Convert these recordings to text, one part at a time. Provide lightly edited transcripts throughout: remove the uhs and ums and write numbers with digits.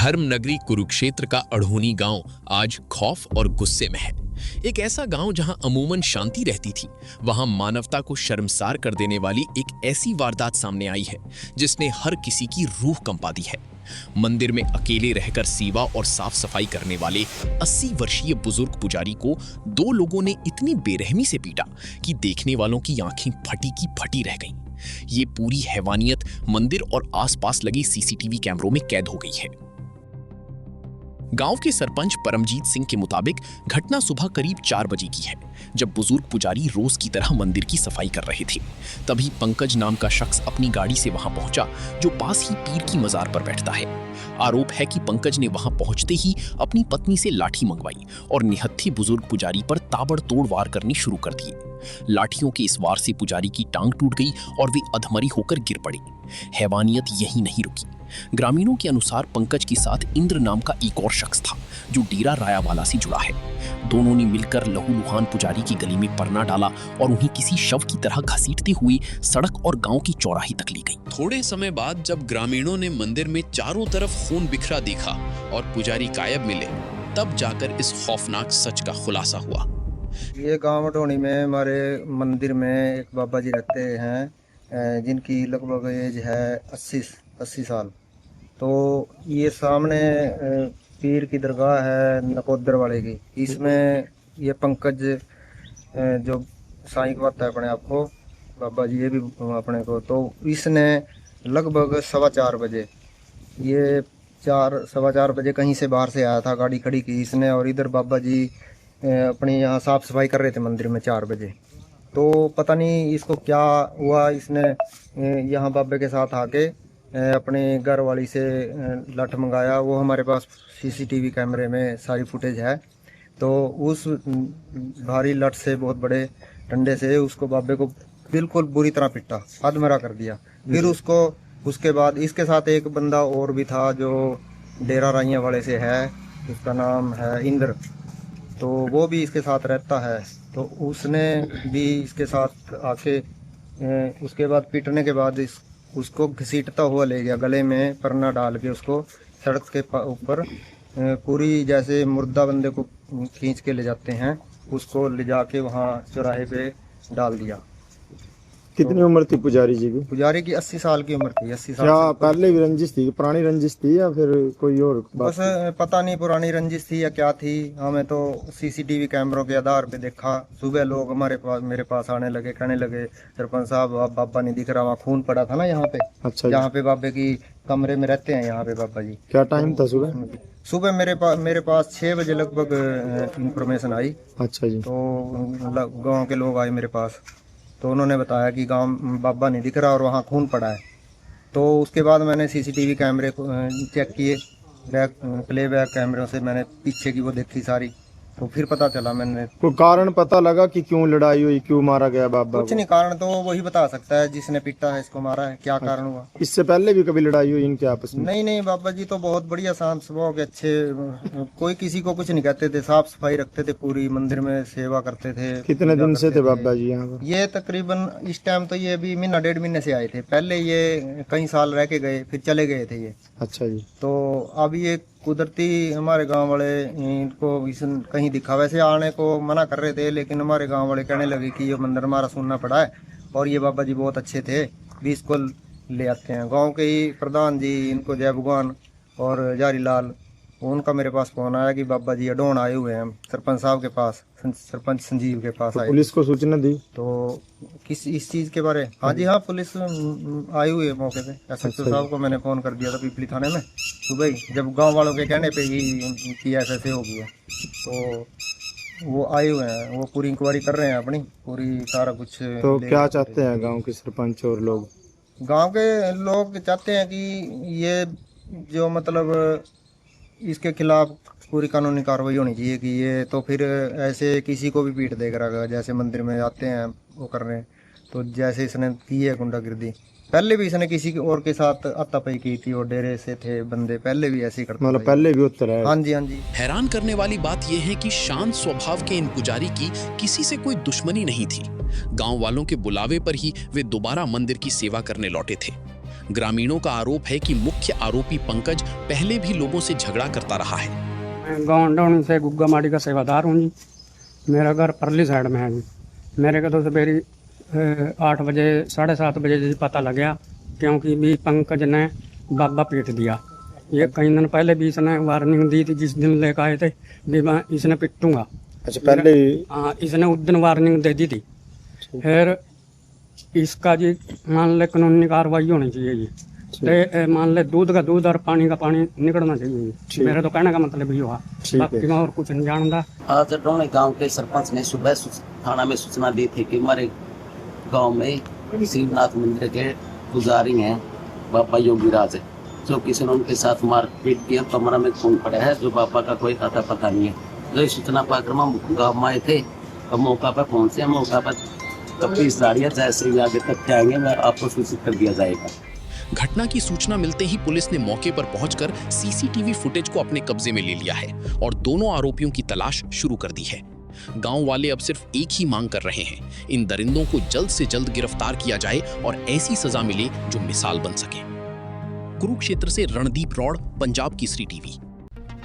धर्म नगरी कुरुक्षेत्र का अढ़ोनी गांव आज खौफ और गुस्से में है। एक ऐसा गांव जहां अमूमन शांति रहती थी, वहां मानवता को शर्मसार कर देने वाली एक ऐसी वारदात सामने आई है जिसने हर किसी की रूह कंपा दी है। मंदिर में अकेले रहकर सेवा और साफ सफाई करने वाले 80 वर्षीय बुजुर्ग पुजारी को दो लोगों ने इतनी बेरहमी से पीटा कि देखने वालों की आंखें फटी की फटी रह गईं। ये पूरी हैवानियत मंदिर और आसपास लगे सीसीटीवी कैमरों में कैद हो गई है। गांव के सरपंच परमजीत सिंह के मुताबिक घटना सुबह करीब 4 बजे की है, जब बुजुर्ग पुजारी रोज की तरह मंदिर की सफाई कर रहे थे। तभी पंकज नाम का शख्स अपनी गाड़ी से वहां पहुंचा, जो पास ही पीर की मजार पर बैठता है। आरोप है कि पंकज ने वहां पहुंचते ही अपनी पत्नी से लाठी मंगवाई और निहत्थे बुजुर्ग पुजारी पर ताबड़तोड़ वार करने शुरू कर दिए। लाठियों के इस वार से पुजारी की टांग टूट गई और वे अधमरी होकर गिर पड़े। हैवानियत यही नहीं रुकी। ग्रामीणों के अनुसार पंकज के साथ इंद्र नाम का एक और शख्स था, जो डेरा रायावाला से जुड़ा है। दोनों ने मिलकर लहूलुहान पुजारी की गली में परना डाला और उन्हें किसी शव की तरह घसीटते हुए सड़क और गांव की चौराहे तक ले गई। थोड़े समय बाद जब ग्रामीणों ने मंदिर में चारों तरफ खून बिखरा देखा और पुजारी गायब मिले, तब जाकर इस खौफनाक सच का खुलासा हुआ। ये गांव अढ़ोनी में हमारे मंदिर में एक बाबा जी रहते हैं, जिनकी लगभग एज है 80 साल। तो ये सामने पीर की दरगाह है नकोदर वाले की। इसमें ये पंकज जो साईं कहता है अपने आप को, बाबा जी ये भी अपने को, तो इसने लगभग 4:15 बजे, ये 4:15 बजे कहीं से बाहर से आया था, गाड़ी खड़ी की इसने, और इधर बाबा जी अपनी यहाँ साफ सफाई कर रहे थे मंदिर में 4 बजे। तो पता नहीं इसको क्या हुआ, इसने यहाँ बाबे के साथ आके अपने घर वाली से लठ मंगाया। वो हमारे पास सीसीटीवी कैमरे में सारी फुटेज है। तो उस भारी लठ से, बहुत बड़े डंडे से उसको बाबे को बिल्कुल बुरी तरह पिटा, अधमरा कर दिया। फिर उसके बाद इसके साथ एक बंदा और भी था जो डेरा राइया वाले से है, उसका नाम है इंद्र। तो वो भी इसके साथ रहता है। तो उसने भी इसके साथ आके उसके बाद पीटने के बाद उसको घसीटता हुआ ले गया, गले में परना डाल के उसको सड़क के ऊपर पूरी जैसे मुर्दा बंदे को खींच के ले जाते हैं, उसको ले जाके वहाँ चौराहे पे डाल दिया। कितनी उम्र थी पुजारी जी की? पुजारी की 80 साल की उम्र थी। 80 साल। क्या पहले भी रंजिश थी, पुरानी रंजिश थी या फिर कोई और बात? बस पता नहीं पुरानी रंजिश थी या क्या थी। हमें तो सीसीटीवी कैमरों के आधार पे देखा। सुबह लोग मेरे पास आने लगे, कहने लगे सरपंच साहब आप बाबा नहीं दिख रहा, वहाँ खून पड़ा था ना यहाँ पे। अच्छा, यहाँ पे बाबे की कमरे में रहते हैं यहाँ पे बाबा जी। क्या टाइम था सुबह? सुबह मेरे पास 6 बजे लगभग इंफॉर्मेशन आई। अच्छा जी। तो गाँव के लोग आए मेरे पास, तो उन्होंने बताया कि गांव बाबा नहीं दिख रहा और वहाँ खून पड़ा है। तो उसके बाद मैंने सीसीटीवी कैमरे को चेक किए, प्लेबैक कैमरों से मैंने पीछे की वो देखी सारी। तो फिर पता चला, मैंने कोई कारण पता लगा कि क्यों लड़ाई हुई, क्यों मारा गया बाबा? कुछ नहीं, कारण तो वही बता सकता है जिसने पीटा है, इसको मारा है, क्या कारण हुआ। इससे पहले भी कभी लड़ाई हुई इनके आपस में? नहीं, बाबा जी तो बहुत बढ़िया शांत स्वभाव के, अच्छे, कोई किसी को कुछ नहीं कहते थे, साफ सफाई रखते थे, पूरी मंदिर में सेवा करते थे। कितने दिन से थे बाबा जी यहाँ पर? ये तकरीबन इस टाइम तो ये अभी महीना 1.5 महीने से आए थे। पहले ये कई साल रह के गए, फिर चले गए थे ये। अच्छा जी। तो अब ये कुदरती हमारे गांव वाले इनको कहीं दिखा, वैसे आने को मना कर रहे थे, लेकिन हमारे गांव वाले कहने लगे कि ये मंदिर हमारा सुनना पड़ा है और ये बाबा जी बहुत अच्छे थे, भी इसको ले आते हैं। गांव के ही प्रधान जी, इनको जय भगवान और जारी लाल, उनका मेरे पास फोन आया कि बाबा जी अडोन आए हुए हैं सरपंच साहब के पास, सरपंच संजीव के पास। तो पुलिस को सूचना दी? तो इस चीज के बारे? हाँ जी, हाँ, पुलिस आई हुई है मौके पे। एसएसपी साहब को मैंने फोन कर दिया था पीपली थाने में सुबह ही, जब गांव वालों के कहने पे ही कि ऐसे हो गया। तो वो आए हुए हैं, वो पूरी इंक्वायरी कर रहे हैं अपनी, पूरी सारा कुछ। तो क्या चाहते हैं गाँव के सरपंच और लोग? गाँव के लोग चाहते हैं कि ये जो मतलब इसके खिलाफ पूरी कानूनी कार्रवाई होनी चाहिए, कि ये तो फिर ऐसे किसी को भी पीट देगा, जैसे मंदिर में आते हैं वो कर रहे हैं। तो जैसे इसने की है गुंडागिर्दी, पहले भी इसने किसी और के साथ हाथापाई की थी, और डेरे से थे बंदे, पहले भी ऐसे ही करते, मतलब पहले भी उत्तर है। हाँ जी। हैरान करने वाली बात यह है कि शांत स्वभाव के इन पुजारी की किसी से कोई दुश्मनी नहीं थी। गांव वालों के बुलावे पर ही वे दोबारा मंदिर की सेवा करने लौटे थे। ग्रामीणों का आरोप है कि मुख्य आरोपी पंकज पहले भी लोगों से झगड़ा करता रहा है। मैं गाँव अंडौनी से गुग्गा माड़ी का सेवादार हूँ जी। मेरा घर परली साइड में है जी। मेरे को तो सवेरे 8 बजे 7:30 बजे जी पता लग गया, क्योंकि भी पंकज ने बाबा पीट दिया। ये कई दिन पहले भी इसने वार्निंग दी थी, जिस दिन लेकर आए थे भी मैं इसने पिटूंगा। अच्छा, पहले हाँ, इसने उस दिन वार्निंग दे दी थी। फिर इसका जी मान ले कानूनी कार्रवाई होनी चाहिए जी। ते मान ले दूध का दूध और पानी का पानी निकलना चाहिए जी। मेरे तो कहने का मतलब ये हुआ, बाकी मैं और कुछ नहीं जानता। आज डोने गांव के सरपंच ने सुबह थाना में सूचना दी थी कि हमारे गांव में शिवनाथ मंदिर के पुजारी हैं बाबा योगी राज, जो किसी ने उनके साथ मारपीट किया। कमरा में खून पड़ा है, जो बाबा का कोई खाता पता नहीं है। जो सूचना पाकर हम गाँव में आए थे और मौका पर पहुंचे। मौका पर तफ्तीश जारी है, जैसे ही आगे तक आएंगे मैं आपको सूचित कर दिया जाएगा। घटना की सूचना मिलते ही पुलिस ने मौके पर पहुंचकर सीसीटीवी फुटेज को अपने कब्जे में ले लिया है और दोनों आरोपियों की तलाश शुरू कर दी है। गांव वाले अब सिर्फ एक ही मांग कर रहे हैं, इन दरिंदों को जल्द से जल्द गिरफ्तार किया जाए और ऐसी सजा मिले जो मिसाल बन सके। कुरुक्षेत्र से रणदीप रौड़, पंजाब केसरी टीवी।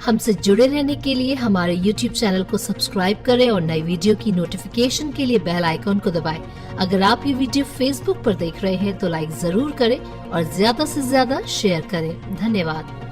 हमसे जुड़े रहने के लिए हमारे YouTube चैनल को सब्सक्राइब करें और नई वीडियो की नोटिफिकेशन के लिए बेल आइकॉन को दबाएं। अगर आप ये वीडियो Facebook पर देख रहे हैं तो लाइक जरूर करें और ज्यादा से ज्यादा शेयर करें। धन्यवाद।